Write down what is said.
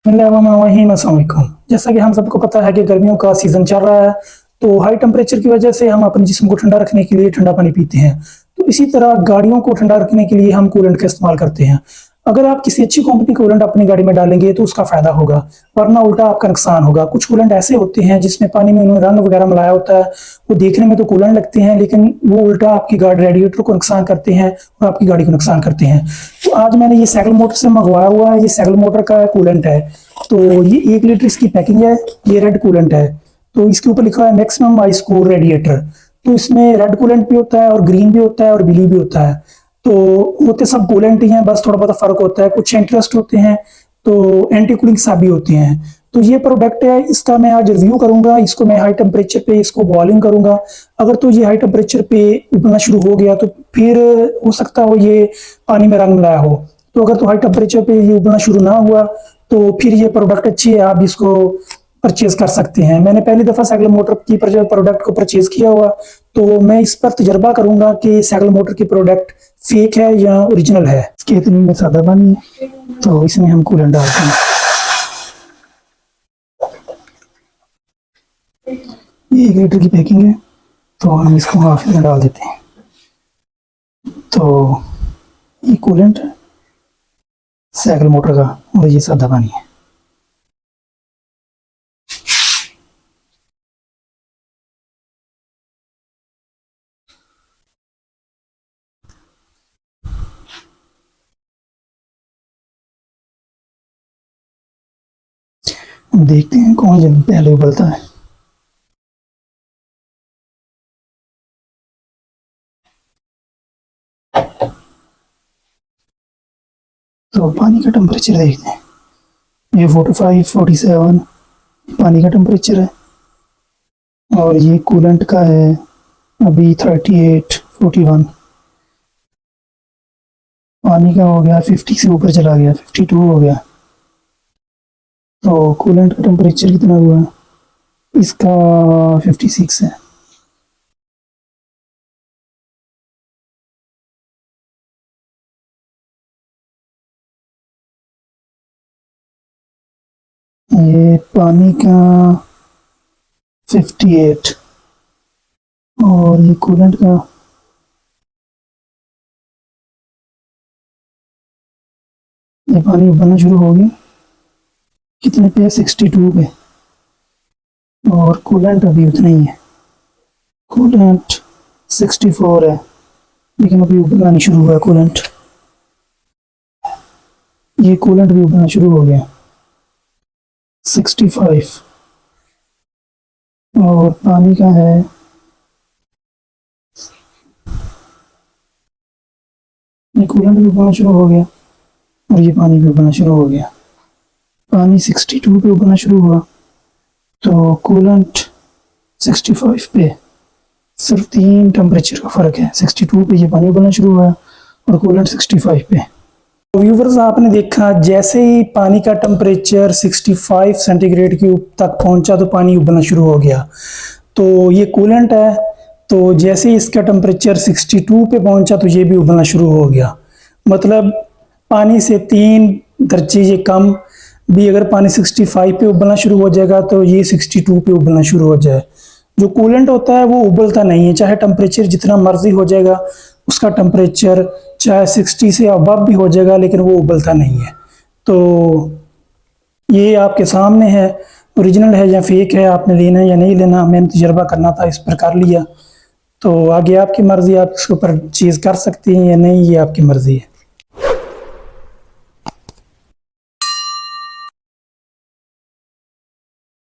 अस्सलामुअलैकुम। जैसा कि हम सबको पता है कि गर्मियों का सीज़न चल रहा है, तो हाई टेम्परेचर की वजह से हम अपने जिस्म को ठंडा रखने के लिए ठंडा पानी पीते हैं। तो इसी तरह गाड़ियों को ठंडा रखने के लिए हम कूलेंट का इस्तेमाल करते हैं। अगर आप किसी अच्छी कंपनी का कूलेंट अपनी गाड़ी में डालेंगे तो उसका फ़ायदा होगा, वरना उल्टा आपका नुकसान होगा। कुछ कूलेंट ऐसे होते हैं जिसमें पानी में उन्होंने रंग वगैरह मिलाया होता है, वो देखने में तो कूलेंट लगते हैं लेकिन वो उल्टा आपकी गाड़ी रेडिएटर को नुकसान करते हैं और आपकी गाड़ी को नुकसान करते हैं। तो आज मैंने ये साइकिल मोटर से मंगवाया हुआ है, ये साइकिल मोटर का कूलेंट है। तो ये 1 लीटर इसकी पैकिंग है, ये रेड कूलेंट है। तो इसके ऊपर लिखा है मैक्सिमम आई स्कोर रेडिएटर। तो इसमें रेड कूलेंट भी होता है और ग्रीन भी होता है और ब्लू भी होता है। तो होते सब कूलेंट ही हैं, बस थोड़ा बहुत फर्क होता है। कुछ इंटरेस्ट होते हैं तो एंटी कूलिंग सब भी होती हैं। तो ये प्रोडक्ट है, इसका मैं आज रिव्यू करूंगा। इसको मैं हाई टेम्परेचर पे इसको बॉइलिंग करूंगा। अगर तो ये हाई टेम्परेचर पे उबलना शुरू हो गया तो फिर हो सकता हो ये पानी में रंग मिलाया हो। तो अगर तो हाई टेम्परेचर पे ये उबलना शुरू ना हुआ तो फिर ये प्रोडक्ट अच्छी है, आप इसको परचेज कर सकते हैं। मैंने पहली दफा साइकिल मोटर की प्रोडक्ट को परचेज किया हुआ, तो मैं इस पर तजर्बा करूंगा कि साइकिल मोटर की प्रोडक्ट फेक है या ओरिजिनल है। इसके इतनी में सादा पानी है, तो इसमें हम कूलेंट डालते हैं। ये 1 लीटर की पैकिंग है, तो हम इसको हाफ में डाल देते हैं। तो ये कूलेंट है साइकिल मोटर का और ये सादा पानी है। देखते हैं कौन जल्दी पहले उबलता है। तो पानी का टेम्परेचर देखते हैं, ये 45 47 पानी का टेम्परेचर है और ये कूलेंट का है अभी 38 41। पानी का हो गया 50 से ऊपर चला गया, 52 हो गया। तो कूलेंट का टेम्परेचर कितना हुआ, इसका 56 है। ये पानी का 58 और ये कूलेंट का ये पानी उबलना शुरू हो गया। कितने पे है, 62 पे। और कूलेंट अभी उतना ही है, कूलेंट 64 है लेकिन अभी उबलना नहीं शुरू हुआ है कूलेंट। ये कूलेंट भी उबलना शुरू हो गया 65 और पानी का है ये कूलेंट भी उबलना शुरू हो गया और ये पानी भी उबलना शुरू हो गया। पानी 62 पे उबलना शुरू हुआ, तो कूलेंट 65 पे। सिर्फ 3 टेम्परेचर का फ़र्क है, 62 पे ये पानी उबलना शुरू हुआ और कूलेंट 65 पे। तो व्यूवर्स, आपने देखा जैसे ही पानी का टेम्परेचर 65 सेंटीग्रेड के तक पहुंचा तो पानी उबलना शुरू हो गया। तो ये कूलेंट है, तो जैसे ही इसका टेम्परेचर 62 पे पहुंचा तो ये भी उबलना शुरू हो गया। मतलब पानी से 3 दर्जे ये कम भी अगर पानी 65 पे उबलना शुरू हो जाएगा तो ये 62 पे उबलना शुरू हो जाए। जो कूलेंट होता है वो उबलता नहीं है, चाहे टेम्परेचर जितना मर्जी हो जाएगा, उसका टेम्परेचर चाहे 60 से अबव भी हो जाएगा लेकिन वो उबलता नहीं है। तो ये आपके सामने है, ओरिजिनल है या फेक है, आपने लेना है या नहीं लेना। मैंने तजर्बा करना था, इस पर कर लिया। तो आगे आपकी मर्ज़ी, आप इसको परचेज़ कर सकते हैं या नहीं, ये आपकी मर्ज़ी है।